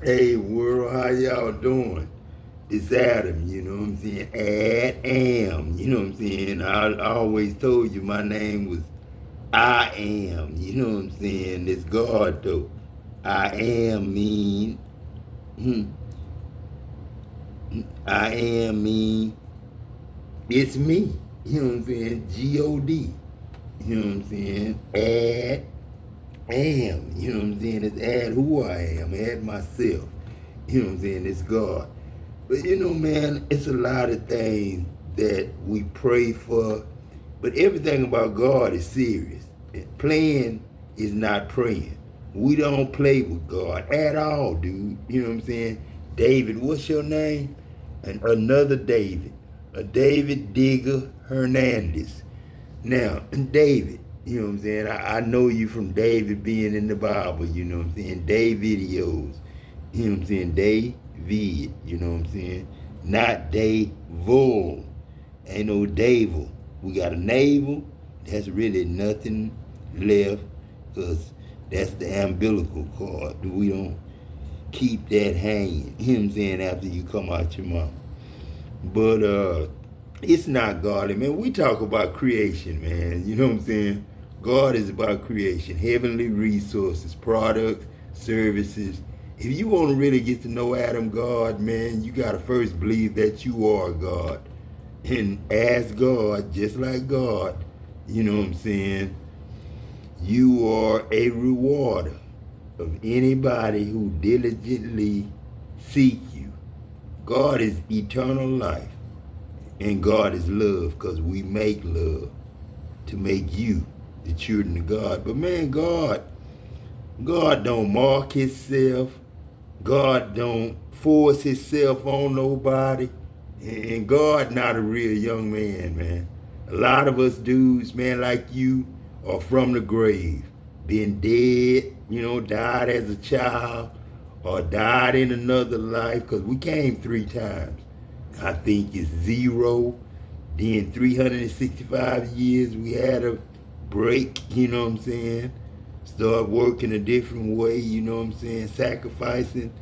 Hey world, how y'all doing? It's Adam, you know what I'm saying? Adam, you know what I'm saying? I always told you my name was I am, you know what I'm saying? It's God though. I am mean, hmm, I am mean, it's me, you know what I'm saying? God, you know what I'm saying? Add am, you know what I'm saying? It's add who I am, add myself, you know what I'm saying? It's God. But you know, man, it's a lot of things that we pray for, but everything about God is serious. Playing is not praying. We don't play with God at all, dude. You know what I'm saying? David, what's your name? And another David, a David Digger Hernandez. Now, David, you know what I'm saying? I know you from David being in the Bible, you know what I'm saying? Dave videos, you know what I'm saying? David, you know what I'm saying? Not Dave Vull. Ain't no Davel. We got a navel. That's really nothing left because that's the umbilical cord. We don't keep that hanging. You know what I'm saying? After you come out your mouth. But it's not godly, man. We talk about creation, man. You know what I'm saying? God is about creation, heavenly resources, products, services. If you want to really get to know Adam God, man, you got to first believe that you are God. And as God, just like God, you know what I'm saying? You are a rewarder of anybody who diligently seek you. God is eternal life. And God is love because we make love to make you the children of God. But man, God don't mark himself. God don't force himself on nobody. And God not a real young man, man. A lot of us dudes, man, like you, are from the grave. Been dead, you know, died as a child, or died in another life, because we came 3 times. I think it's zero. Then 365 years we had a break, you know what I'm saying? Start working a different way, you know what I'm saying? Sacrificing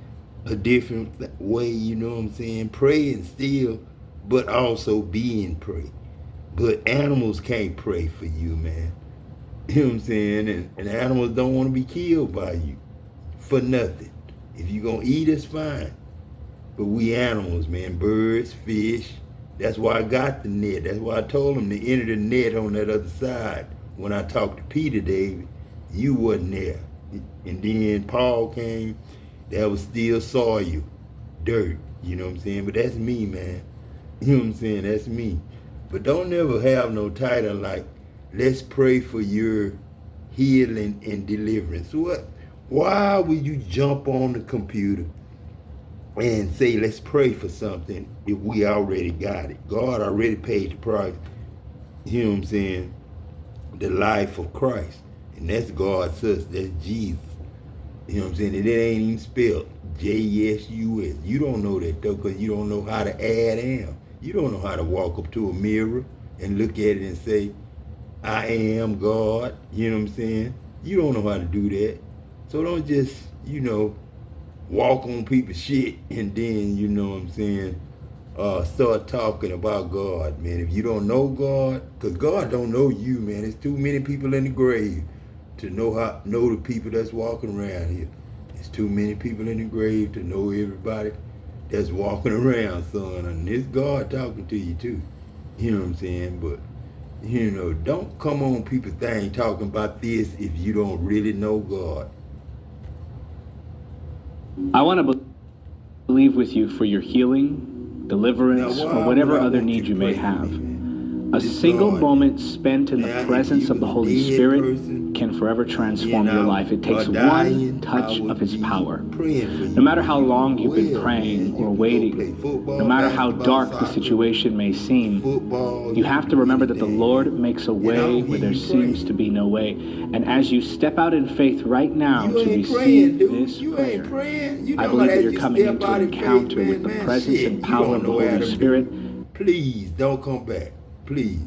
a different way, you know what I'm saying? Praying still, but also being prayed. But animals can't pray for you, man. You know what I'm saying? And animals don't want to be killed by you for nothing. If you're going to eat, it's fine. But we animals, man, birds, fish. That's why I got the net. That's why I told them to enter the net on that other side. When I talked to Peter, David, you wasn't there. And then Paul came, that was still soil, dirt. You know what I'm saying? But that's me, man. You know what I'm saying? That's me. But don't ever have no title like, let's pray for your healing and deliverance. What? Why would you jump on the computer and say, let's pray for something if we already got it? God already paid the price. You know what I'm saying? The life of Christ. And that's God's us. That's Jesus. You know what I'm saying? And it ain't even spelled J-S-U-S. You don't know that though, because you don't know how to add am. You don't know how to walk up to a mirror and look at it and say, I am God. You know what I'm saying? You don't know how to do that. So don't just, walk on people's shit and then, you know what I'm saying, start talking about God, man. If you don't know God, because God don't know you, man. There's too many people in the grave to know the people that's walking around here. There's too many people in the grave to know everybody that's walking around, son. And it's God talking to you too. You know what I'm saying? But don't come on people's thing talking about this if you don't really know God. I want to believe with you for your healing, deliverance, or whatever other need you may have. A single moment spent in the presence of the Holy Spirit can forever transform your life. It takes one touch of His power. No matter how long you've been praying or waiting, no matter how dark the situation may seem, you have to remember that the Lord makes a way where there seems to be no way. And as you step out in faith right now to receive this prayer, I believe that you're coming into an encounter with the presence and power of the Holy Spirit. Please don't come back. Please.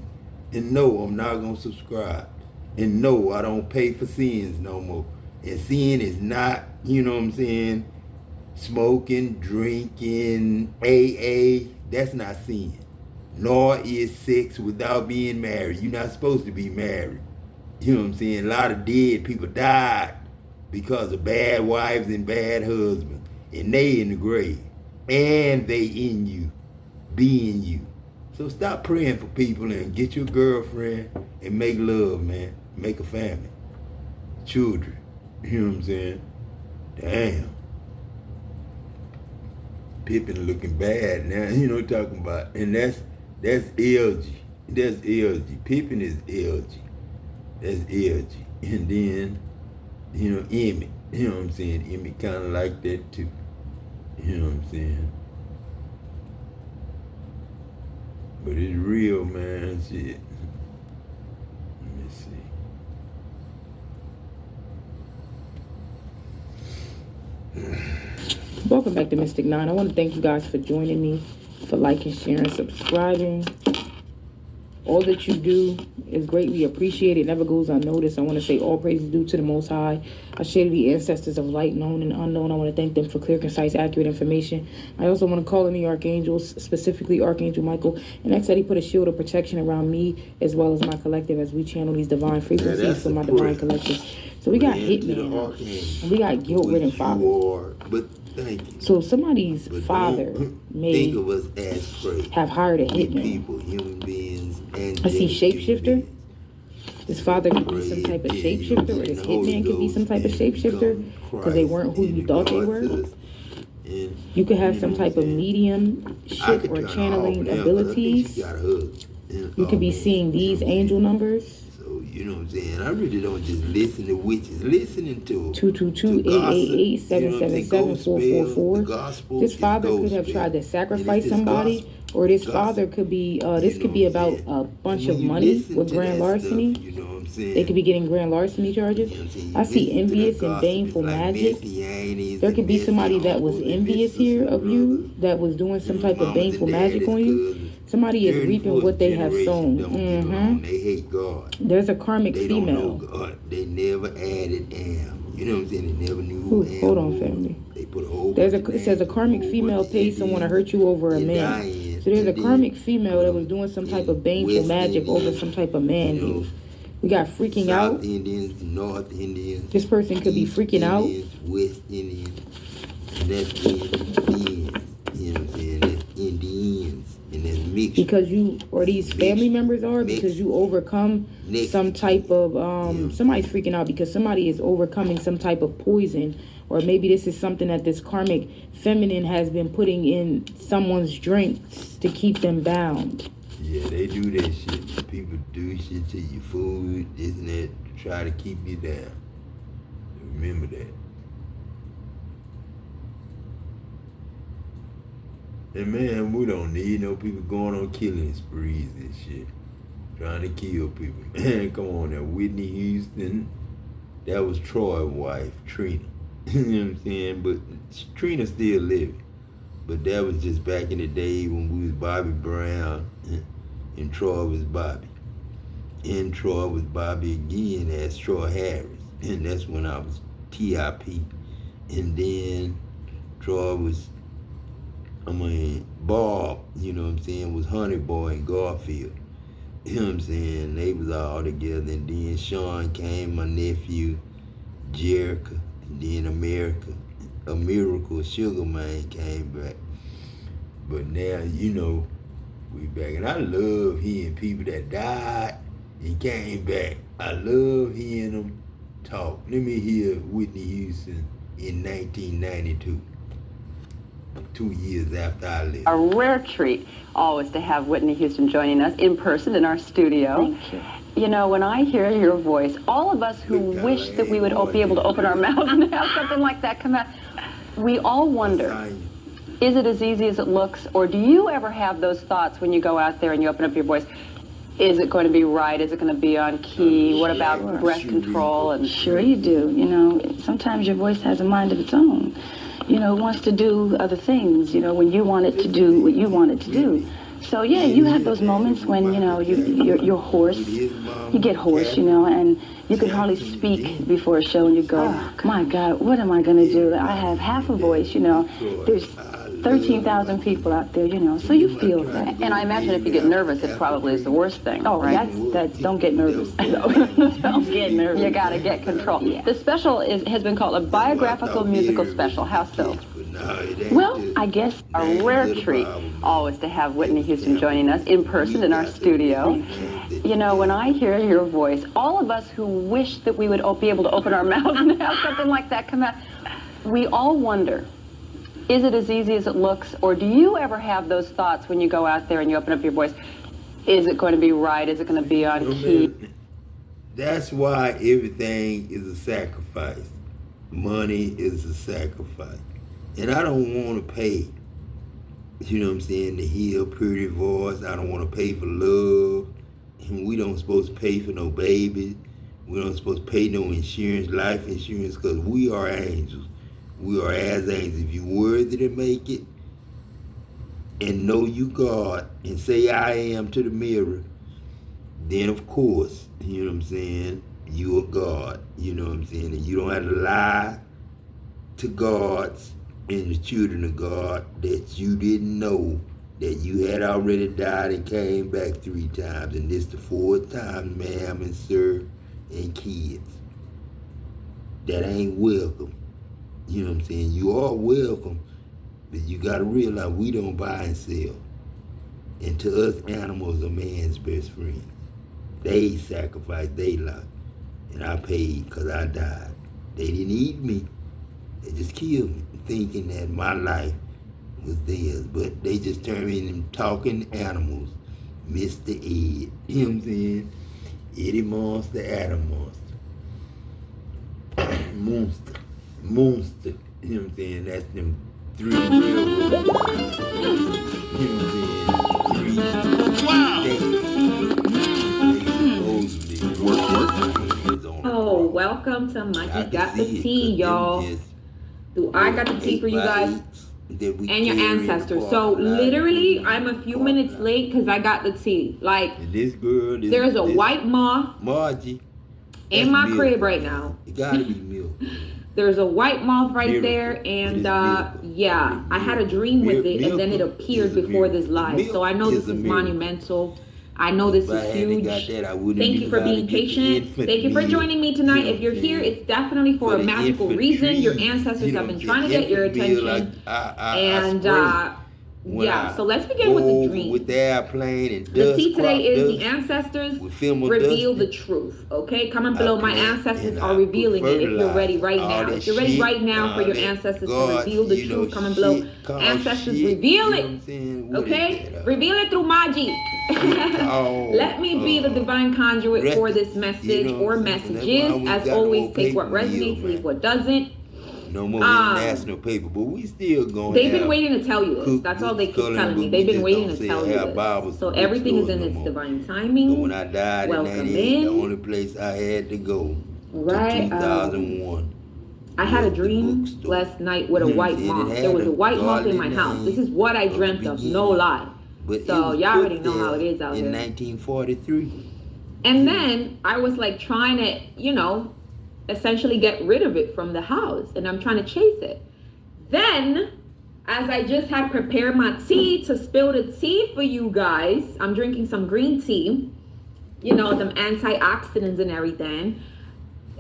And no, I'm not going to subscribe. And no, I don't pay for sins no more. And sin is not, you know what I'm saying, Smoking, drinking, AA, that's not sin. Nor is sex without being married. You're not supposed to be married. You know what I'm saying? A lot of dead people died because of bad wives and bad husbands. And they in the grave. And they in you. Being you. So stop praying for people and get your girlfriend and make love, man. Make a family. Children. You know what I'm saying? Damn. Pippin looking bad now. You know what I'm talking about. And that's LG. That's LG. Pippin is LG. That's LG. And then, you know, Emmett. You know what I'm saying? Emmett kind of like that too. You know what I'm saying? But it's real, man. Shit. Let me see. Welcome back to Mystic 9. I want to thank you guys for joining me, for liking, sharing, subscribing. All that you do is greatly appreciated. It never goes unnoticed. I want to say all praise is due to the Most High. I share the ancestors of light, known and unknown. I want to thank them for clear, concise, accurate information. I also want to call in the archangels, specifically Archangel Michael, and ask that he put a shield of protection around me as well as my collective as we channel these divine frequencies for my divine collective. So we got Hitman, and we got guilt-ridden father. But thank you. So somebody's father may think of us as prey. Have hired a hitman. People, human beings, and I see shapeshifter. This father could be some type of shapeshifter, or this hitman could be some type of shapeshifter because they weren't who you thought they were. You could have some type of mediumship or channeling abilities. You could be seeing these angel numbers. You know what I'm saying? I really don't just listen to witches. Listening to 222-888-777-444. This father could have tried to sacrifice somebody, or this father could be, this could be about a bunch of money with grand larceny. You know what I'm saying? They could be getting grand larceny charges. I see envious and baneful magic. There could be somebody that was envious here of you, that was doing some type of baneful magic on you. Somebody is reaping what they have sown. They hate God. There's a karmic female. They never added am. You know what I'm saying? They never knew who am. Hold on, family. They put a whole it says a karmic female pays someone to hurt you over a man. So there's a karmic female that was doing some type of baneful magic over some type of man here. We got freaking out. South Indians, North Indians. This person could be freaking out. West Indians. And that's Indians. You know what I'm saying? That's Indians. And that's mixed. Because you, or these family members are, because you overcome some type of, somebody's freaking out because somebody is overcoming some type of poison. Or maybe this is something that this karmic feminine has been putting in someone's drinks to keep them bound. Yeah, they do that shit. People do shit to your food, isn't it? To try to keep you down. Remember that. And man, we don't need no people going on killing sprees and shit. Trying to kill people. Man, come on now. Whitney Houston, that was Troy's wife, Trina. You know what I'm saying? But Trina still living. But that was just back in the day when we was Bobby Brown and Troy was Bobby. And Troy was Bobby again as Troy Harris. And that's when I was TIP. And then Troy was, Bob, you know what I'm saying, was Honey Boy and Garfield. You know what I'm saying? They was all together. And then Sean came, my nephew, Jerica, and then A Miracle, Sugar Man came back. But now, you know, we back. And I love hearing people that died and came back. I love hearing them talk. Let me hear Whitney Houston in 1992. 2 years after I left. A rare treat always to have Whitney Houston joining us in person in our studio. Thank you. You know, when I hear your voice, all of us who wish that we would be able to open our mouth and have something like that come out, we all wonder, is it as easy as it looks? Or do you ever have those thoughts when you go out there and you open up your voice? Is it going to be right? Is it going to be on key? What about breath control? And sure you do. You know, sometimes your voice has a mind of its own. You know, it wants to do other things, you know, when you want it to do what you want it to do. So yeah, you have those moments when, you know, you're hoarse. You get hoarse, you know, and you can hardly speak before a show and you go, my God, what am I going to do? I have half a voice, you know. There's 13,000 people out there, you know, so you feel that. And I imagine if you get nervous, it probably is the worst thing. Oh, right? that's don't get nervous. Don't get nervous. You got to get control. Yeah. The special has been called a biographical musical special. How so? Well, I guess A rare treat always to have Whitney Houston joining us in person in our studio. You know, when I hear your voice, all of us who wish that we would be able to open our mouths and have something like that come out, we all wonder, is it as easy as it looks? Or do you ever have those thoughts when you go out there and you open up your voice? Is it going to be right? Is it going to be on key? That's why everything is a sacrifice. Money is a sacrifice. And I don't want to pay, you know what I'm saying, to hear a pretty voice. I don't want to pay for love. And we don't supposed to pay for no babies. We don't supposed to pay no insurance, life insurance, because we are angels. We are as angels. If you're worthy to make it and know you God and say I am to the mirror, then of course, you know what I'm saying, you are God. You know what I'm saying? And you don't have to lie to gods and the children of God that you didn't know that you had already died and came back 3 times. And this the 4th time, ma'am and sir and kids. That ain't welcome. You know what I'm saying? You are welcome, but you gotta realize we don't buy and sell. And to us, animals are man's best friend. They sacrificed their life, and I paid because I died. They didn't eat me. They just killed me, thinking that my life was theirs. But they just turned me into talking animals. Mr. Ed, you know what I'm saying? Eddie Monster, Adam Monster. Monster, you know what I'm saying? That's them 3 railroads. You know what I'm saying? 3 Oh, welcome to Mikey Got the Tea, y'all. Do I got the tea for you guys and your ancestors? So literally, I'm a few minutes late because I got the tea. Like, this girl, there's a white moth Margie in my crib right now. It gotta be milk. There's a white moth right there, and yeah, I had a dream with it, and then it appeared before this live. So I know this is monumental. I know this is huge. Thank you for being patient. Thank you for joining me tonight. If you're here, it's definitely for a magical reason. Your ancestors have been trying to get your attention, and yeah, so let's begin with the dream. With the airplane and the tea today is the ancestors reveal the truth. Okay, comment below. My ancestors are revealing it. If you're ready right now, if you're ready right now for your ancestors to reveal the truth, comment below. Ancestors reveal it. Okay, reveal it through Maji. Let me be the divine conduit for this message or messages. As always, take what resonates, leave what doesn't. No more international paper, but we still going. They've been waiting to tell you this. That's all they keep telling me. They've been waiting to tell you this. So everything is in its divine timing. But when I died in 98, the only place I had to go, right? 2001. I had a dream last night with a white moth. There was a white moth in my house. This is what I dreamt of, no lie. So y'all already know how it is out here. In 1943. And then I was like trying to, you know, essentially get rid of it from the house, and I'm trying to chase it. Then, as I just had prepared my tea to spill the tea for you guys, I'm drinking some green tea, you know, them antioxidants and everything.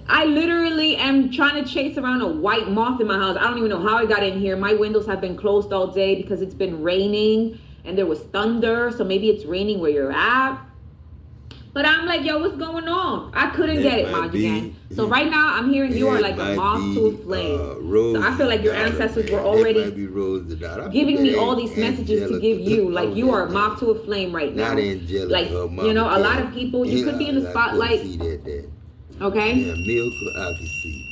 I literally am trying to chase around a white moth in my house. I don't even know how I got in here. My windows have been closed all day because it's been raining and there was thunder, so maybe it's raining where you're at. But I'm like, yo, what's going on? I couldn't get it, Maji. So right now, I'm hearing you are like a moth to a flame. So I feel like your ancestors were already giving me all these messages to give you. Like, you are a moth to a flame right now. Like, you know, a lot of people, you could be in the spotlight. Okay? Yeah, milk, I can see.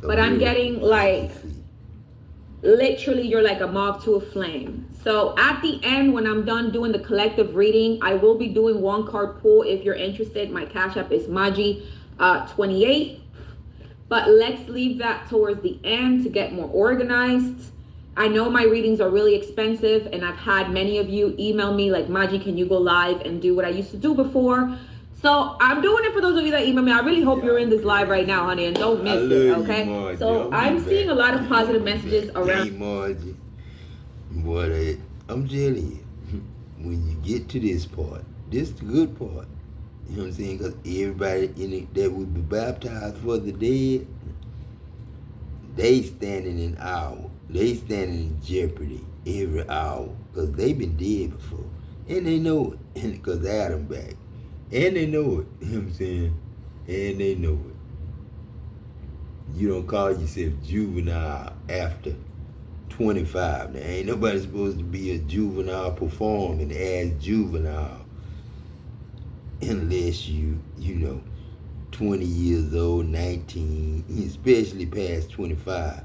But I'm getting like, literally, you're like a moth to a flame. So at the end, when I'm done doing the collective reading, I will be doing 1 card pull. If you're interested, my cash app is Maji28. But let's leave that towards the end to get more organized. I know my readings are really expensive, and I've had many of you email me like, Maji, can you go live and do what I used to do before? So I'm doing it for those of you that email me. I really hope you're in this live right now, honey, and don't miss it, okay? Margie. So I'm seeing a lot of positive messages around. Margie. Boy, I'm telling you, when you get to this part, this is the good part. You know what I'm saying? Because everybody in it that would be baptized for the dead, they standing in awe. They standing in jeopardy every hour. Because they been dead before. And they know it. Because Adam back. And they know it. You know what I'm saying? And they know it. You don't call yourself juvenile after 25. Now, ain't nobody supposed to be a juvenile performing as juvenile. Unless you know, 20 years old, 19, especially past 25,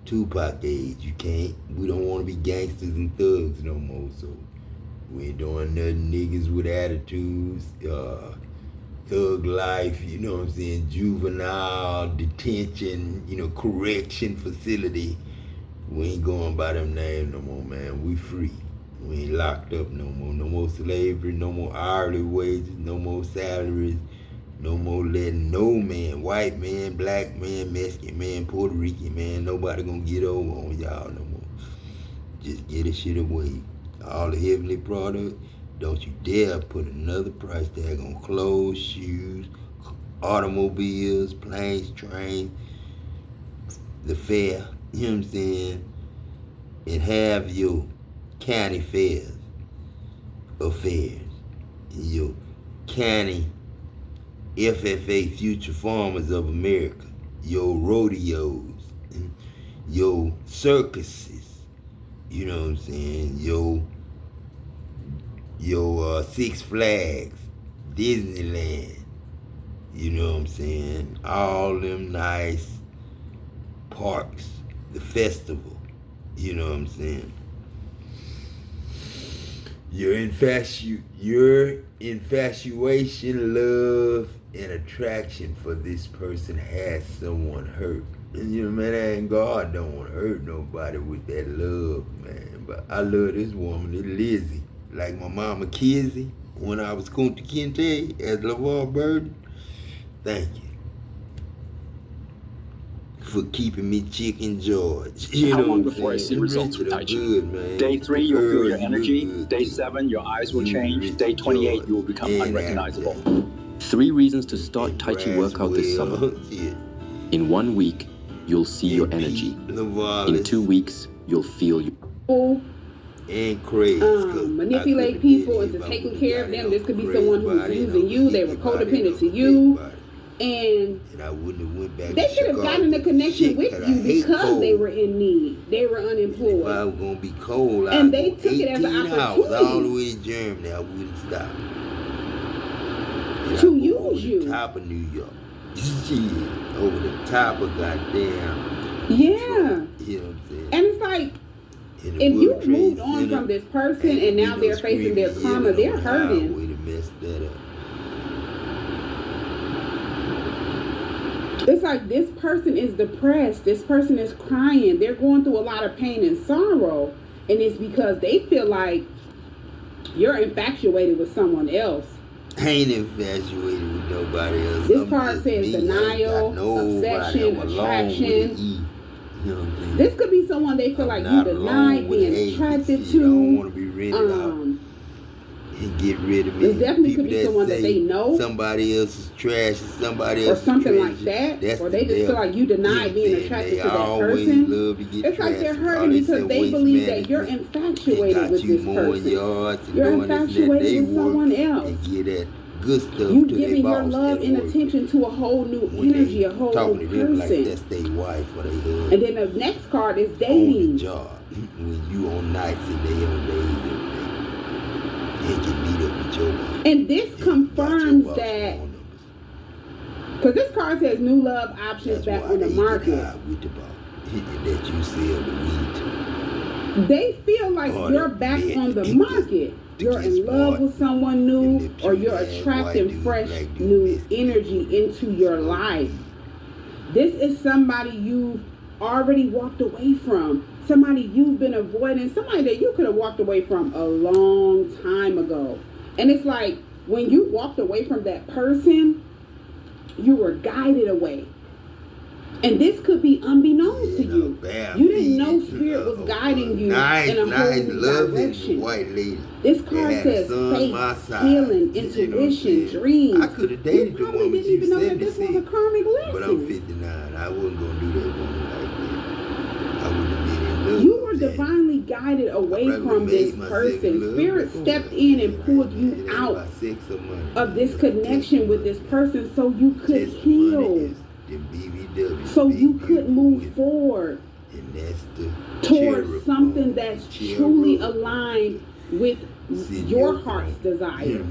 Tupac age, you can't. We don't want to be gangsters and thugs no more, so we ain't doing nothing niggas with attitudes, thug life, you know what I'm saying, juvenile detention, you know, correction facility. We ain't going by them names no more, man. We free. We ain't locked up no more. No more slavery, no more hourly wages, no more salaries, no more letting no man, white man, black man, Mexican man, Puerto Rican man, nobody gonna get over on y'all no more. Just get the shit away. All the heavenly products, don't you dare put another price tag on clothes, shoes, automobiles, planes, trains, the fare, you know what I'm saying? And have your county affairs, your county FFA, Future Farmers of America, your rodeos, your circuses, you know what I'm saying, your Six Flags, Disneyland, you know what I'm saying, all them nice parks, the festival, you know what I'm saying. Your infatuation, love, and attraction for this person has someone hurt. And you know, man, God don't want to hurt nobody with that love, man. But I love this woman, this Lizzie. Like my mama Kizzy, when I was Kunta Kinte as LeVar Burton. Thank you for keeping me Chicken George. You How know long what I'm before I saying? see The results rest with of Tai them Chi? good, man. Day 3, you'll feel your energy. Good. Day 7, your eyes will You change. rich Day 28, George. you will become And unrecognizable. after 3 reasons to start that, Tai Chi workout this summer. Shit. In 1 week, you'll see your energy. In 2 weeks, you'll feel your... And crazy. Manipulate people into taking care of them. This could be someone who's using you. They were codependent to you. And I wouldn't have went back they should have gotten a connection with you because they were in need. They were If I unemployed. was gonna be cold, And I'd they go took it as an 18 hours opportunity all the way to Germany. I wouldn't stop. And to I'd go use over you. the top of New York. Shit, over the top of goddamn Yeah. Detroit. You know what I'm saying? And it's like, In the if you World Trade moved on Center, from this person ain't and now gonna be no they're facing their screaming, karma, yelling they're on the hurting. highway to mess that up. It's like this person is depressed. This person is crying. They're going through a lot of pain and sorrow. And it's because they feel like you're infatuated with someone else. I ain't infatuated with nobody else. This I'm card just says me. I ain't denial, got nobody. obsession, I'm alone with attraction. an E. You know what I'm saying? This could be someone they feel like you not denied alone with an being A. attracted Shit, I don't want to. to be rented out and get rid of me. This definitely People could be someone that say they know. somebody else is trash and somebody Or else something is like treasure. that. That's Or the they just feel devil. like you denied being They attracted to that always person. love to get It's like they're trashed. hurting All because say they waste believe that you're management. infatuated They got with you this mowing person. yards and You're doing this and that. infatuated They with someone work else. and get that good stuff You to their giving your boss love at and work. attention to a whole new When energy, they a whole talking new to them like person. that's their wife or their husband. And then the next card is On the dating. job. When you on nights and they on days and they can meet up with your boss. And this Got your confirms boss that, phone numbers. because this card says new love options That's back why on the they market. get high with the boss that you sell the weed to. They feel like Or you're the back men on the get market. to You're get in love smart. with someone And new, the or you're pure ass white attracting dude, fresh black dude, new Mexican energy dude. into your life. This is somebody you've already walked away from, somebody you've been avoiding, somebody that you could have walked away from a long time ago. And it's like, when you walked away from that person, you were guided away. And this could be unbeknownst to you. You didn't know Spirit was guiding you in a whole new direction. White lady. This card says faith, healing, intuition, dreams. I could have dated the woman. You didn't even know that this was a karmic lesson. But I'm 59. I wasn't going to do that woman like that. I would have been in love. You were divinely guided away from this person. Spirit stepped in and pulled you out of this connection with this person so you could heal. So you could move forward towards something that's truly aligned with your heart's desires.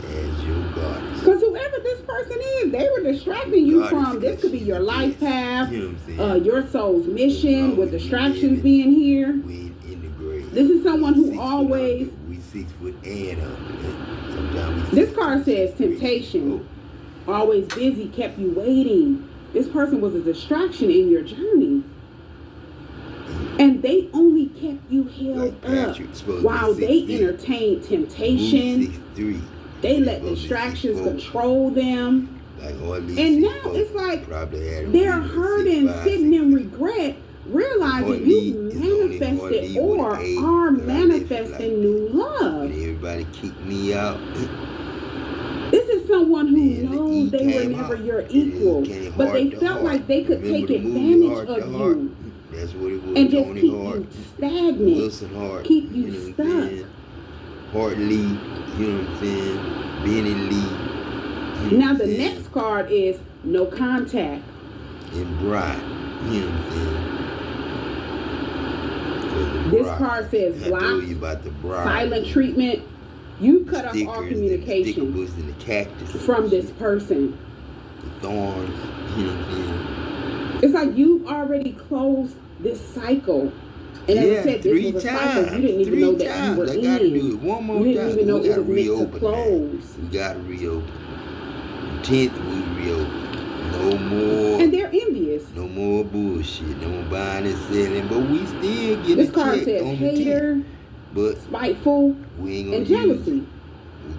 Because whoever this person is, they were distracting you from, this could be your life path, your soul's mission, with distractions being here. This is someone who always, this card says temptation, always busy, kept you waiting. This person was a distraction in your journey. And they only kept you held up while they entertained temptation. They let distractions control them. And now it's like they're hurting, sitting in regret, realizing you manifested or are manifesting new love. Everybody kick me out. This is someone who knows they were never your equal, but they felt like they could take advantage of you and just keep you stagnant, keep you stuck. Hartley, you know what I'm saying? Benny Lee. Now the next card is no contact. And Bride, you know what I'm saying? This card says block, silent treatment. You cut off all communication from this person. The thorns, you know what I'm saying? It's like you've already closed this cycle. And as I said, this was a cycle you didn't even know that you were in. You didn't even know it was meant to close. We gotta reopen. 10th we reopen. No more. And they're envious. No more bullshit. No more buying and selling. But we still get this card says hater, but spiteful, and jealousy.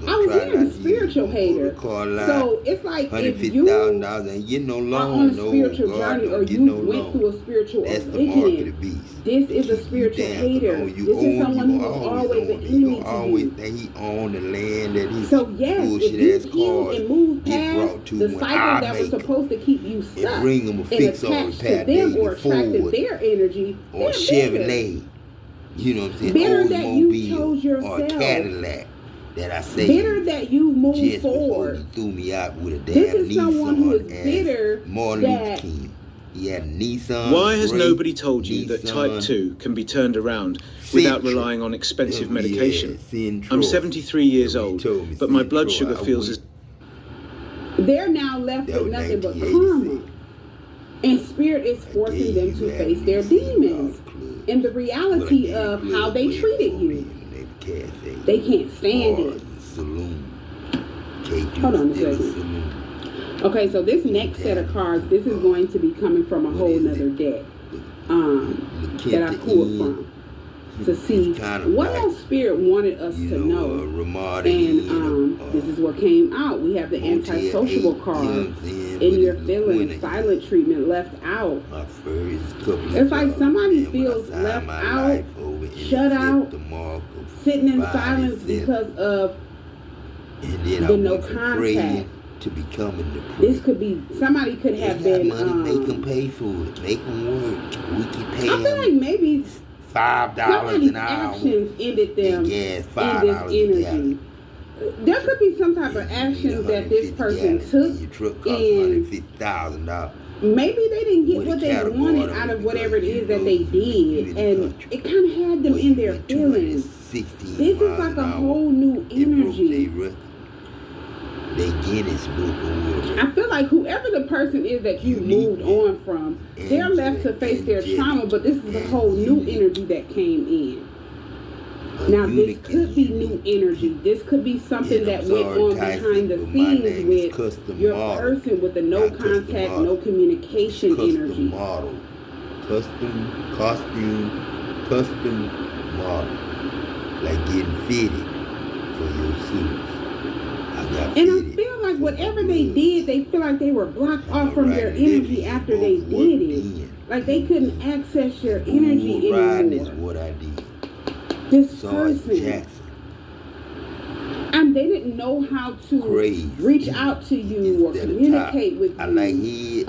I was hearing spiritual hater. So it's like if you are on a spiritual journey or you went through a spiritual awakening, this is a spiritual hater. This is someone who was always an enemy to you. He owned the land that he so yes, if you healed and moved past the cycle that was supposed to keep you stuck and attached to them or attracted their energy, or Chevrolet, you know what I'm saying? Bitter that you chose yourself. Or Cadillac. That I say bitter that you moved forward. He threw me out with a damn this is Nissan someone who is bitter that he had a Nissan. Why has nobody told you that type 2 can be turned around without relying on expensive medication? I'm 73 years old, but my blood sugar feels as... They're now left with nothing but karma. And Spirit is forcing them to face their demons and the reality of how they treated you. They can't stand it. Hold on a second. Okay, so this next set of cards, this is going to be coming from a whole nother deck that I pulled from to see what else Spirit wanted us to know. And this is what came out. We have the antisociable card. In your feelings, silent treatment left out. It's like somebody feels left out, shut out, sitting in silence because of the no contact. To becoming the this could be somebody could have been make them pay for it, make them work. We keep paying. I feel like maybe $5 an hour. Actions ended them in this energy. There could be some type of actions that this person took. Your truck costs $150,000. Maybe they didn't get what they wanted out of whatever it is that they did, and it kind of had them in their feelings. This is like a whole new energy. They Guinness Book Award. I feel like whoever the person is that you moved on from, they're left to face their trauma, but this is a whole new energy that came in. Now, this could be new energy. This could be something that went on behind the scenes with your person with the no contact, no communication energy. custom model, like getting fitted for your suits. And I feel like whatever they did, they feel like they were blocked off from their energy after they did it. Like they couldn't access your energy anymore. Is what I did. This person. And they didn't know how to reach out to you or communicate with you. I like it.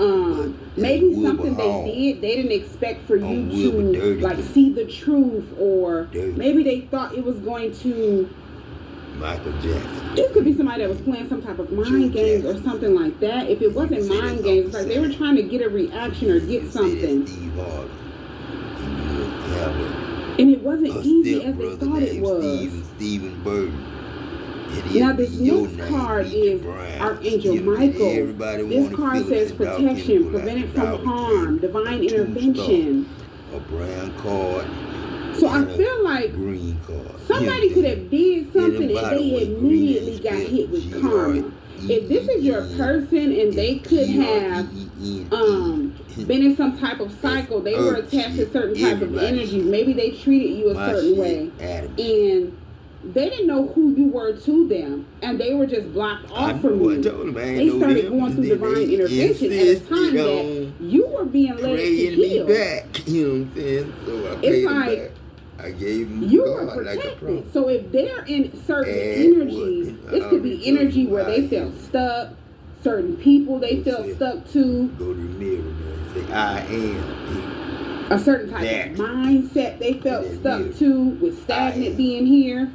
Maybe something they did, they didn't expect for you to like see the truth, or maybe they thought it was going to. Michael Jackson. This could be somebody that was playing some type of mind games or something like that. If it wasn't mind games, it's like they were trying to get a reaction or get something. And it wasn't easy as they thought it was. Stephen Burton. Now this next card is Archangel Michael. This card says protection, prevented from harm, divine intervention. A brown card. So I feel like somebody could have did something and they immediately got hit with karma. If this is your person and they could have been in some type of cycle, they were attached to certain type of energies. Maybe they treated you a certain way, and they didn't know who you were to them, and they were just blocked off from you. They started going through divine intervention at a time that you were being led to heal. You know what I'm saying? So I it's like I gave them you were protected. Like so if they're in certain energy, this could be energy where they felt stuck. Certain people they felt stuck to. Go to the mirror and say, I am. A certain type of mindset they felt stuck to, with stagnant being here.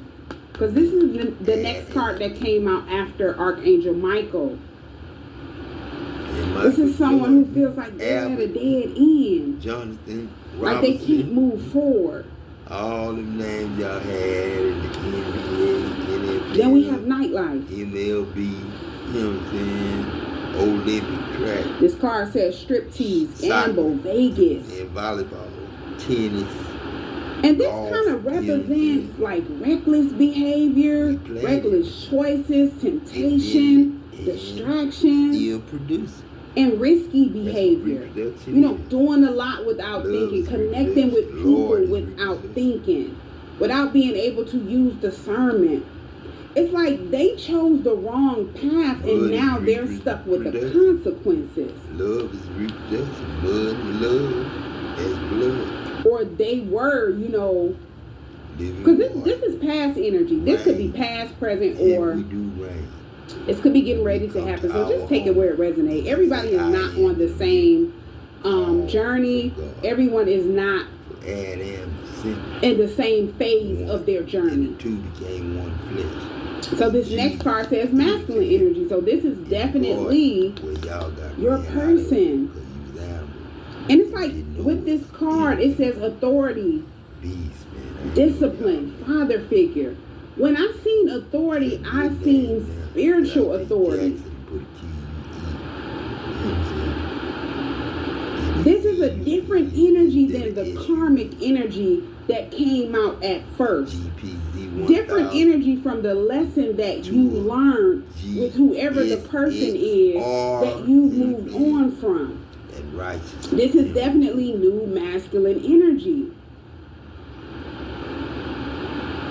Because this is the next card that came out after Archangel Michael. This is someone who feels like they're at a dead end. Jonathan Robinson, like they can't move forward. All the names y'all had in the NBA, NFL. Then we have nightlife. MLB, you know what I'm saying? Olympic track. This card says striptease, gamble, Vegas. And volleyball, tennis. And this kind of represents like reckless behavior, reckless choices, temptation, distraction. Still producing. And risky behavior. You know, doing a lot without thinking, connecting with people without thinking, without being able to use discernment. It's like they chose the wrong path and now they're stuck with the consequences. Love is reproduction. Blood and love is blood. Or they were, you know, because this is past energy. This could be past, present, or this could be getting ready to happen. So just take it where it resonates. Everybody is not on the same journey. Everyone is not in the same phase of their journey. Two became one flesh. So this next card says masculine energy. So this is definitely your person. And it's like with this card, it says authority, discipline, father figure. When I seen authority, I seen spiritual authority. This is a different energy than the karmic energy that came out at first. Different energy from the lesson that you learned with whoever the person is that you moved on from. This is definitely new masculine energy.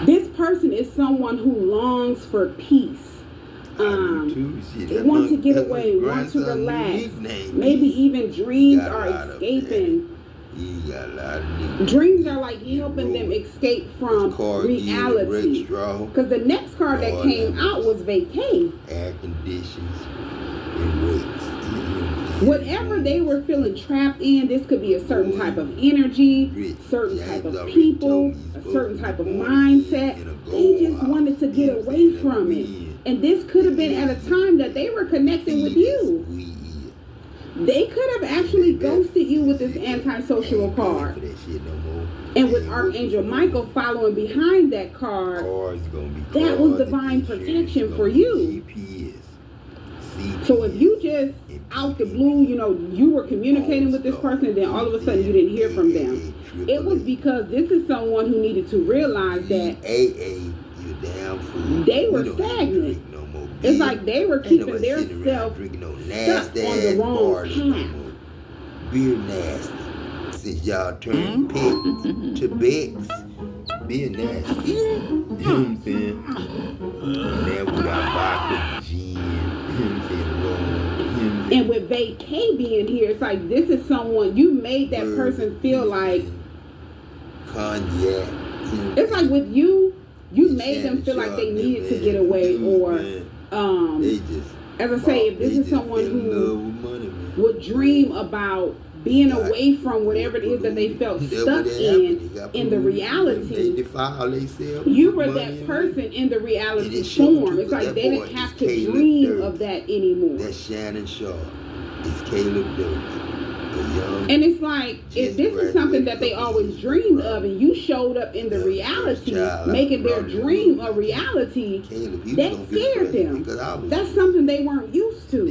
This person is someone who longs for peace. They want to get away, want to relax. Maybe even dreams are escaping. Dreams are like helping them escape from reality. Because the next card that came out was vacay. Air conditions and weights. Whatever they were feeling trapped in, this could be a certain type of energy, certain type of people, a certain type of mindset. They just wanted to get away from it. And this could have been at a time that they were connecting with you. They could have actually ghosted you with this antisocial card. And with Archangel Michael following behind that card, that was divine protection for you. So if you just out the blue, you know, you were communicating with this person and then all of a sudden you didn't hear from them, it was because this is someone who needed to realize that they were stagnant. It's like they were keeping their self stuck on the wrong path. Beer nasty. since y'all turned pets to Becks, being nasty. You know what I'm saying? Now we got vodka, gin, you know what I'm saying, rum. And with vacay being here, it's like this is someone you made that person feel like cognac. It's like with you made them feel like they needed to get away, or as I say, if this is someone who would dream about being away from whatever it is that they felt stuck in the reality, you were that person in the reality form. It's like they didn't have to dream of that anymore. That's Shannon Shaw. It's Caleb Dirk. And it's like, if this is something that they always dreamed of, and you showed up in the reality, making their dream a reality, that scared them. That's something they weren't used to.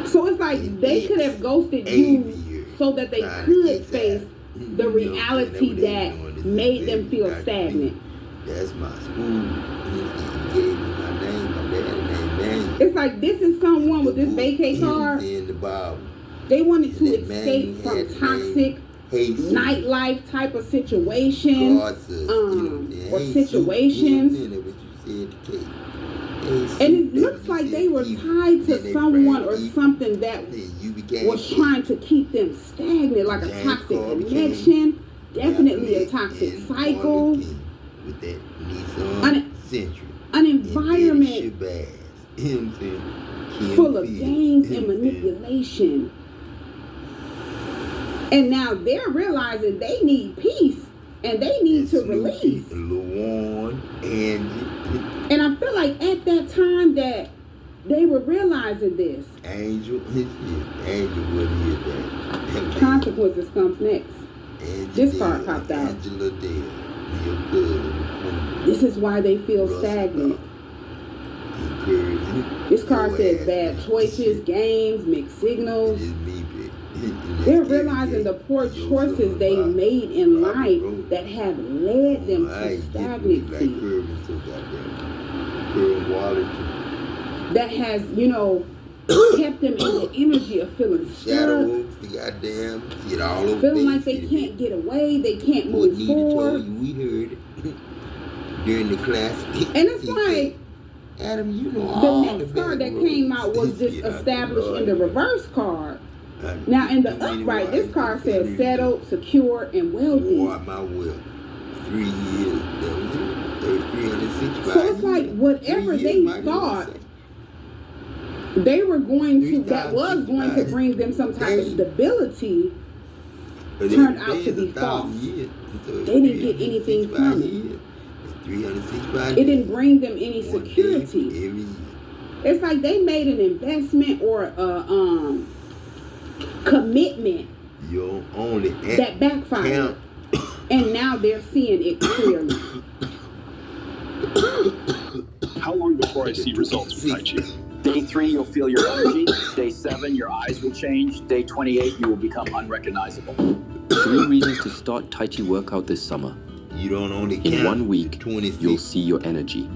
So it's like they could have ghosted you so that they could face the reality that made them feel stagnant. That's my school. He gave me my name, my dad's name. It's like this is someone with this vacay card. They wanted to escape from toxic nightlife type of situation, or situations. And it looks like they were tied to someone or something that was trying to keep them stagnant, like a toxic connection, definitely a toxic cycle, an environment full of games and manipulation. And now they're realizing they need peace and they need to release. And I feel like at that time that they were realizing this. Angel, what is that? Consequences comes next. This card popped out. This is why they feel stagnant. This card says bad choices, games, mixed signals. They're realizing the poor choices they made in life that have led them to stagnancy. That has, kept them in the energy of feeling stuck, feeling like they can't get away, they can't move forward. We heard during the class. And it's like, Adam, the next card that came out was this established in the reverse card. Now in the upright, this card says settled, secure, and wealthy. My wealth. 3 years. So it's like whatever they thought they were going to, that was going to bring them some type of stability, turned out to be false. They didn't get anything from it. It didn't bring them any security. It's like they made an investment or a commitment that backfired, and now they're seeing it clearly. How long before I see results with Tai Chi? Day 3, you'll feel your energy. Day 7, your eyes will change. Day 28, you will become unrecognizable. 3 reasons to start Tai Chi workout this summer. You don't only in 1 week, you'll see your energy.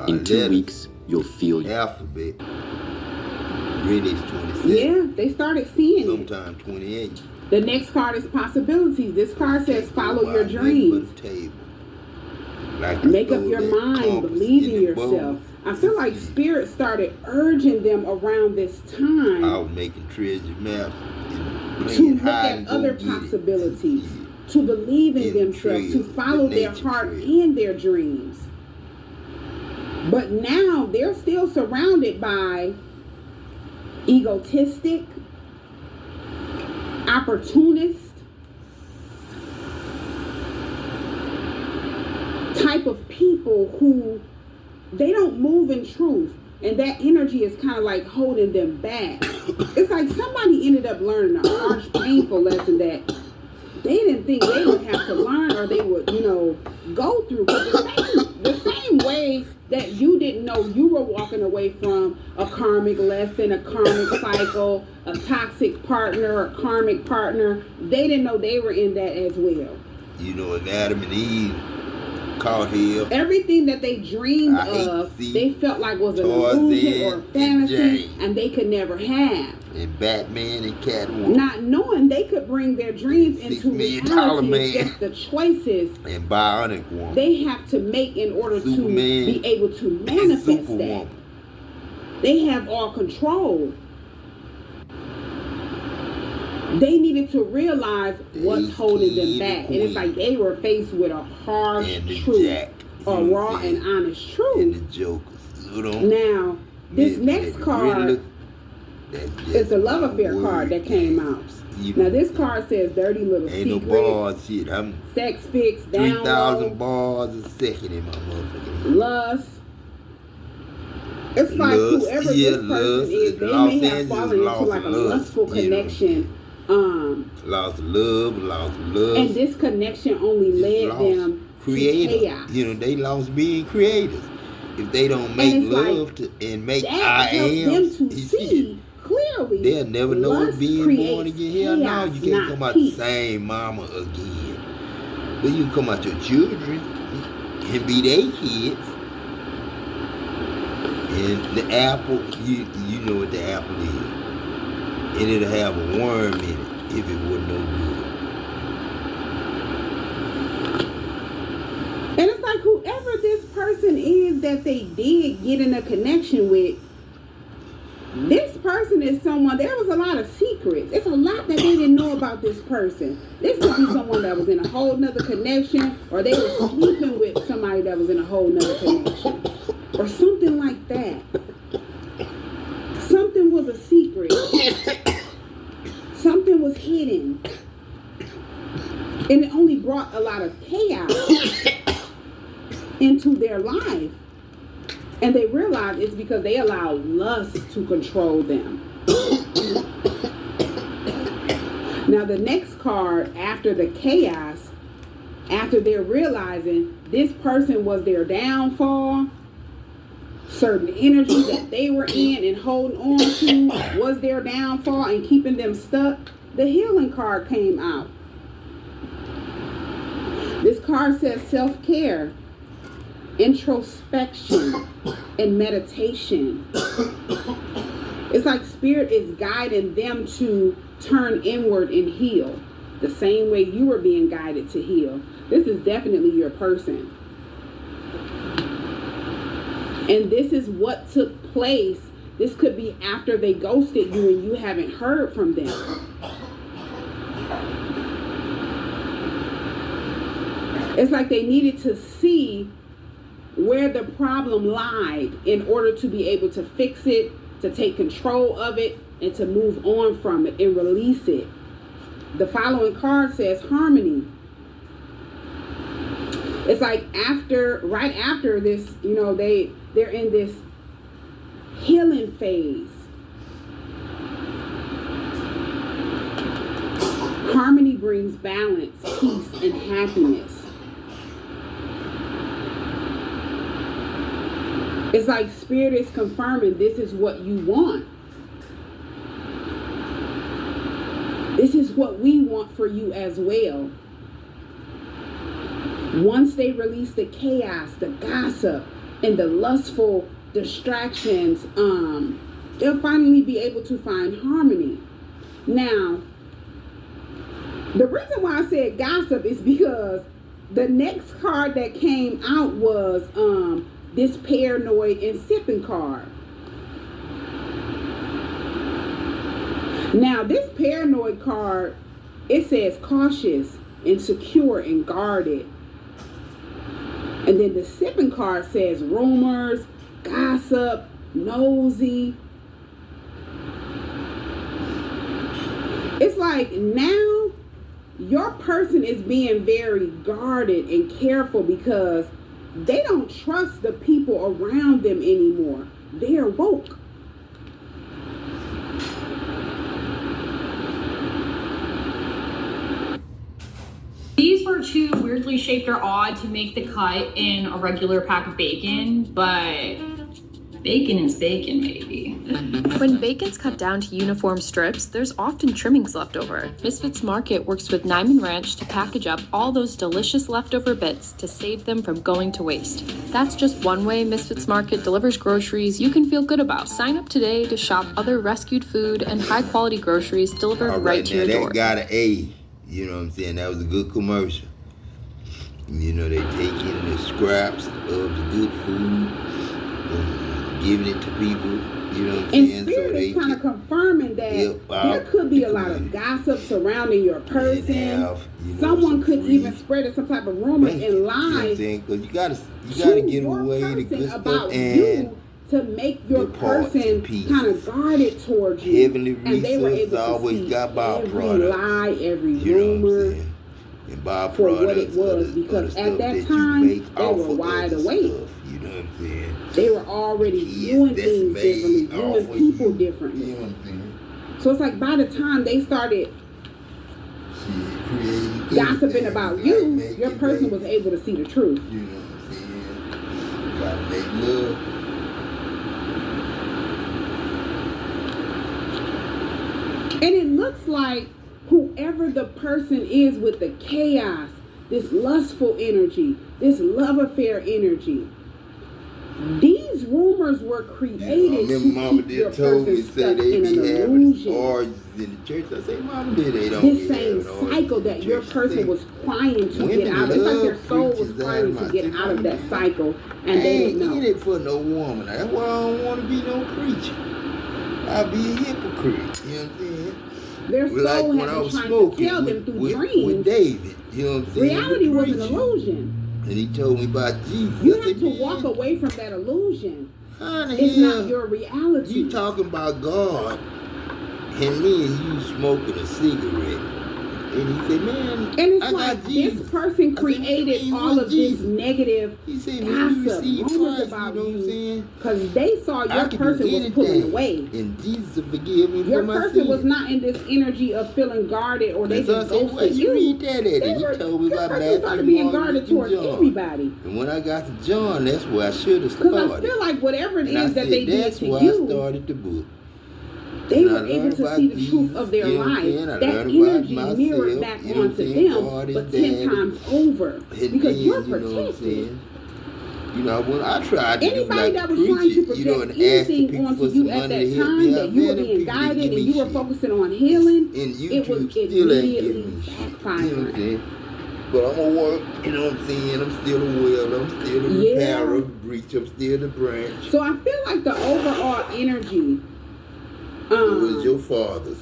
In 2 weeks, you'll feel your alphabet. Really, it's 27. Yeah, they started seeing sometime 28. The next card is possibilities. This card says follow your dreams. Make up your mind, believe in yourself. I feel like Spirit started urging them around this time. I was making treasure maps to look at other possibilities, to believe in themselves, to follow their heart and their dreams. But now they're still surrounded by egotistic, opportunist type of people who they don't move in truth, and that energy is kind of like holding them back. It's like somebody ended up learning a harsh, painful lesson that they didn't think they would have to learn, or they would, go through. But the same way that you didn't know you were walking away from a karmic lesson, a karmic cycle, a toxic partner, a karmic partner, they didn't know they were in that as well. If Adam and Eve Caught here. Everything that they dreamed of, they felt like was an illusion or a fantasy, and they could never have. And Batman and Catwoman. Not knowing they could bring their dreams into reality, just the choices and Bionic Woman they have to make in order to be able to manifest that. They have all control. They needed to realize what's holding them back. And it's like they were faced with a harsh truth, a raw and honest truth. And the Jokers. Now, this next card is the love affair card that came out. Now, this card says dirty little secret. Ain't no bars, shit. I'm sex fix, down 3,000 bars a second in my motherfucking lust. It's like whoever this person is, they may have fallen into like a lustful connection. Lost love. And this connection only led them to chaos. You know, they lost being creators. If they don't make love and make I am, them to see clearly, they'll never know what being born again. Hell no, you can't come out the same mama again. But you can come out your children and be their kids. And the apple, you know what the apple is. And it'll have a worm in it if it wasn't no good. And it's like whoever this person is that they did get in a connection with, this person is someone, there was a lot of secrets. It's a lot that they didn't know about this person. This could be someone that was in a whole nother connection, or they were sleeping with somebody that was in a whole nother connection, or something like that. Something was a secret. Something was hidden. And it only brought a lot of chaos into their life. And they realized it's because they allowed lust to control them. Now the next card, after the chaos, after they're realizing this person was their downfall, certain energy that they were in and holding on to was their downfall and keeping them stuck, the healing card came out. This card says self-care, introspection, and meditation. It's like spirit is guiding them to turn inward and heal the same way you were being guided to heal. This is definitely your person. And this is what took place. This could be after they ghosted you and you haven't heard from them. It's like they needed to see where the problem lied in order to be able to fix it, to take control of it, and to move on from it and release it. The following card says harmony. It's like right after this, you know, they're in this healing phase. Harmony brings balance, peace, and happiness. It's like spirit is confirming this is what you want. This is what we want for you as well. Once they release the chaos, the gossip, and the lustful distractions, they'll finally be able to find harmony. Now, the reason why I said gossip is because the next card that came out was this paranoid and sipping card. Now, this paranoid card, it says cautious, insecure, and guarded. And then the sipping card says rumors, gossip, nosy. It's like now your person is being very guarded and careful because they don't trust the people around them anymore. They're woke. These were too weirdly shaped or odd to make the cut in a regular pack of bacon, but Bacon is bacon, baby. When bacon's cut down to uniform strips, there's often trimmings left over. Misfits Market works with Nyman Ranch to package up all those delicious leftover bits to save them from going to waste. That's just one way Misfits Market delivers groceries you can feel good about. Sign up today to shop other rescued food and high-quality groceries delivered right to your door. That got an A. You know what I'm saying? That was a good commercial. You know, they taking the scraps of the good food and giving it to people. You know what I'm saying? And Spirit is kind of confirming that there could be a lot of gossip surrounding your person. Someone could even spread some type of rumor and lies. Because you gotta give away the good stuff and to make your person kind of guarded towards you. Heavenly resources always got byproducts. Every lie, every rumor, for what it was, because at that time they were wide awake. You know what I'm saying? They were already doing things differently, doing people differently. You know what I'm saying? So it's like by the time they started gossiping about you, your person was able to see the truth. You know what I'm saying? You gotta make love. And it looks like whoever the person is with the chaos, this lustful energy, this love affair energy, these rumors were created to keep your person stuck in an illusion. In the church, I say, Mama, they don't this same cycle that your person was trying to get out. It's like their soul was trying to get out of that cycle, and they didn't know. I ain't in it for no woman. That's why I don't want to be no preacher. I'll be a hypocrite. You know what I'm saying? Their soul like had when I been was trying smoking to tell them through with dreams. David, you know what I'm saying? Reality was an illusion. And he told me about Jesus. You have to walk away from that illusion. It's not your reality. You talking about God, and me and you smoking a cigarette. And he said, man, and it's like this person created all of this negative gossip, rumors about you, because they saw your person was pulling away. And Jesus forgive me your for my person sin. was not in this energy of feeling guarded, or they just ghosted you. Read that at it. He told me about Matthew, started being guarded towards everybody. And when I got to John, that's where I should have started. Because I feel like whatever it is that they did to you, you, I started the book. They were able to see the truth of their life. That energy mirrored back onto them, but 10 times over. Because you're protected. You know, when I tried to anybody that was trying to project anything onto you at that time, that you were being guided and you were focusing on healing, it was immediately backfiring. But I'm gonna work, you know what I'm saying? I'm still a well, I'm still a repairer, breach, I'm still the branch. So I feel like the overall energy it was your father's.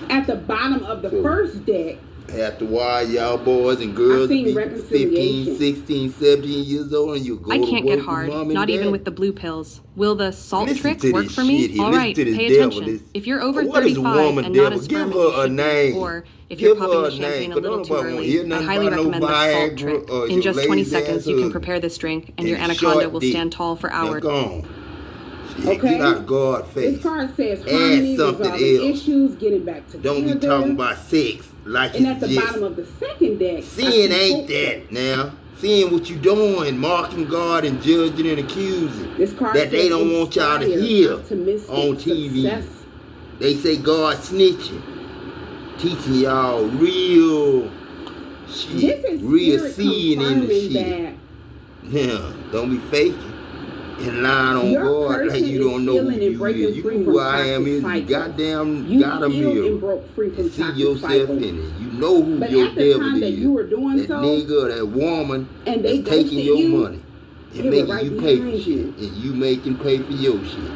At the bottom of the first deck. After why y'all boys and girls be 15, 16, 17 years old and you go I to can't work get hard, with mom and not dad? even with the blue pills. Will the salt Listen trick work for me? All right, pay attention. If you're over 35 and not as firm as you should be, or if you're popping the champagne a little too early, I highly recommend the salt trick. In just 20 seconds, you can prepare this drink, and your anaconda will stand tall for hours. Okay. Get out of God's face. This card says harmony, resolving issues, getting back together. Don't be talking about sex like and at the bottom of the second deck, sin ain't that now. Seeing what you doing, marking God and judging and accusing. This card that they don't want y'all to hear on TV. Success. They say God snitching, teaching y'all real shit, real seeing in the shit. Yeah, don't be faking. And lying on God like you don't know who you is. You who I am is. You goddamn got a mirror. And see yourself in it. You know who your devil is. That nigga, that woman that's taking your money and making you pay for shit. And you making pay for your shit.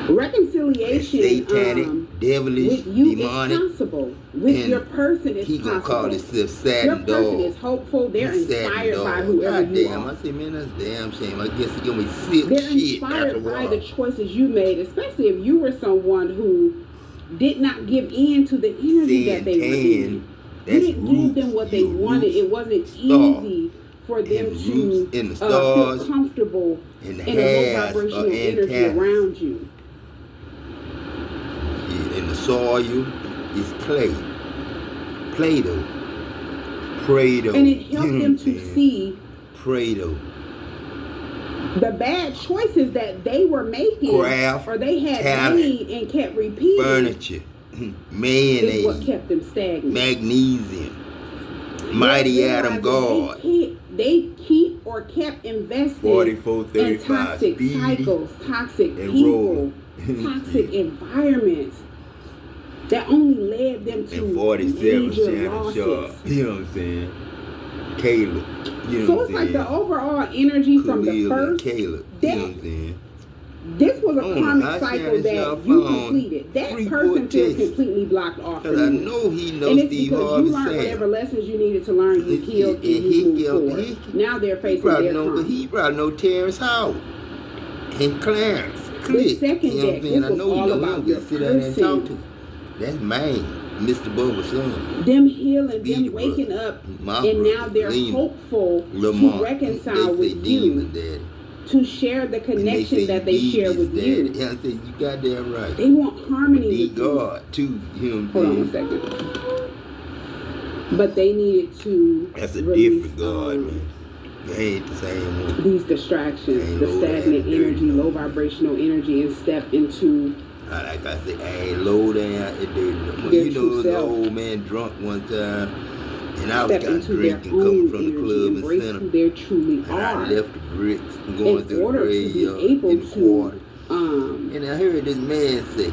Reconciliation satanic, devilish, with you demonic, is possible. With your person is he gonna possible. call himself sad your dog. person is hopeful. They're inspired by whoever you are. I say, man, that's a damn shame. I guess it's gonna be sick They're shit inspired by the choices you made, especially if you were someone who did not give in to the energy that they were in. You didn't give them what they wanted. It wasn't easy for them to feel comfortable in a low vibrational energy around you. In the soil is clay, Play-Doh, Pray-Doh. And it helped them to see Pray-Doh. the bad choices that they were making, craft, or they had talent, made and kept repeating, furniture, mayonnaise, is what kept them stagnant. Magnesium, mighty Adam God. They keep or kept investing 44, 35, in toxic cycles, toxic and people, toxic environments that only led them to and 47 major Shannon losses. Sharp. You know what I'm saying? Caleb. You know So what it's I'm like saying? the overall energy from the Khalil and first. Caleb. You know what I'm saying? This was a Oh, karmic I cycle Shannon that Sharp you found completed. That Freeport, person feels Texas. completely blocked off from Cause I you. know he knows And it's Steve because Harvey you learned whatever Sam. lessons you needed to learn, you healed, and you moved forward. Now they're facing their karma. He probably know Terrence Howard and Clarence. The Click. second You know what I'm deck, saying? this I was know you all know about him. your Just sit down and talk to person. him. That's man. Mr. Bubba's son. Them healing, Speedy them waking up, My and brother, now they're Lena, hopeful Lamont. to reconcile They say with demon you, daddy. to share the connection that they share with daddy. you. Yeah, I said, you got that right. They want harmony with you. God, too. You know what Hold I'm on saying? a second. But they needed to That's a release, different God, man. They ain't the same one. these distractions, Ain't the low stagnant down, energy, dirty, low vibrational energy, and step into Like I said, I ain't low down at dirty. Their You know, true the self. old man drunk one time, and I was step kind of into their drinking, coming own from the energy, club in embrace center. who they truly And I are. left the bricks and going In through the order to be graveyard able in the quarter. to And I heard this man say,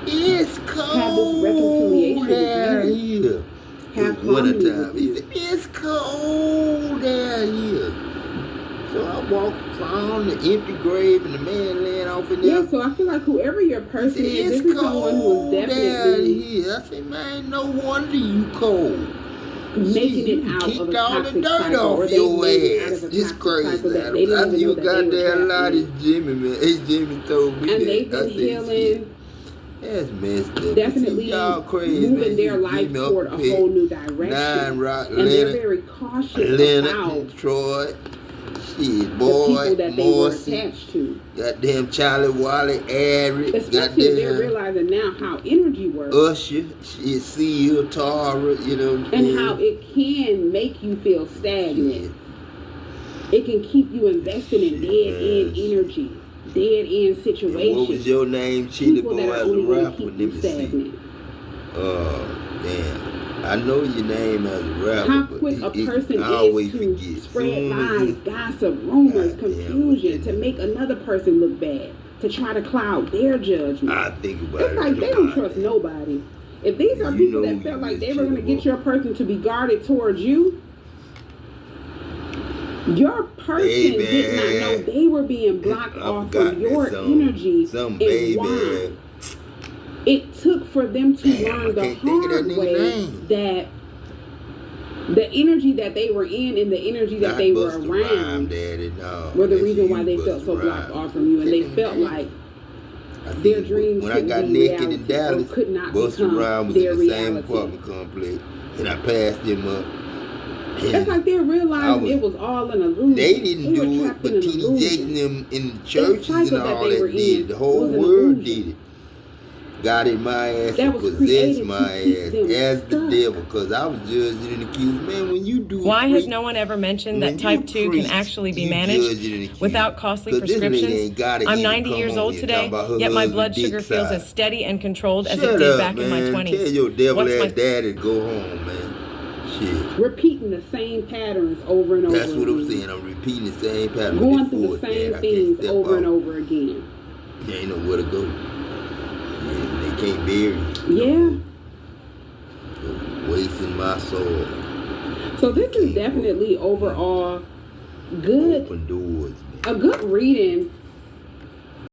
it's have this cold reconciliation down with you. here. Have It was harmony wintertime. with He you. said, it's cold down here. So I walked, found the empty grave and the man laying off in there. Yeah, so I feel like whoever your person He is, said, this is someone who is down definitely here. I said, man, no wonder you cold. making You it out of kicked a all the toxic dirt cycle, off or they your made it out ass. of a It's toxic crazy. cycle that they didn't I even know you that got they were there a trapped lot. in. It's Jimmy, man. It's Jimmy told me And that. they've I been said, shit. healing, That's messed up. definitely Y'all crazy, moving man. their You life Jimmy toward up a here. whole new 9 direction. Rock, And they're Leonard, very cautious Leonard, about Troy, shit, the boy, people that they were Morrissey, attached to. goddamn Charlie Wally, Eric, Especially if they're goddamn realizing now how energy works. Usher, shit, Seal, Tara, you know what I'm And saying? how it can make you feel stagnant. It can keep you investing in dead-end energy, dead-end situations. What was your name, Chili People Boy, that are as a only gonna rapper? keep Let you me see. stagnant. Damn. I know your name as a rapper, How but quick a person I always is to forget. spread Soon as lies, it- gossip, rumors, God damn, confusion, to make another person look bad, to try to cloud their judgment. I think about It's it. like they don't trust nobody. If these are You people know that felt you like they is were going to Chili get your person to be guarded towards you, your person did not know they were being blocked off from your energy, Some and baby. why. It took for them to learn the can't think of that hard nigga way name. that the energy that they were in and the energy that they were Busta around Rhymes, Daddy, no. were the That's reason why you, they Busta felt so blocked Rhymes. off from you, and they felt like I their think dreams when I couldn't got be naked reality in Dallas, or could not Busta become Rhymes was their in the same reality. apartment complex, and I passed him up. It's like they're realizing it was all an illusion. They didn't were do it, trapped but in an T.D. illusion. Jakes and them in the churches cycle and that all they were that did. in The whole was an world illusion. did it. Got in my ass That and was possessed created my to keep ass them as the stuck. devil, because I was judged and accused. Man, when you do Why has preach, no one ever mentioned when that type you 2 preach, can actually be you managed judge and accuse. without costly 'Cause this lady prescriptions? ain't gotta I'm even 90 come years on old here today, talking about her yet my husband blood dick sugar feels size. as steady and controlled as Shut it did up, back in my man. 20s. Tell your devil What's ass my daddy to go home, man. Shit. Repeating the same patterns over and over That's what I'm again. saying. I'm repeating the same pattern. Going through the same things over and over again. You ain't know where to go. They can't bury you. Yeah. Wasting my soul. So this is definitely overall good. Open doors, man. A good reading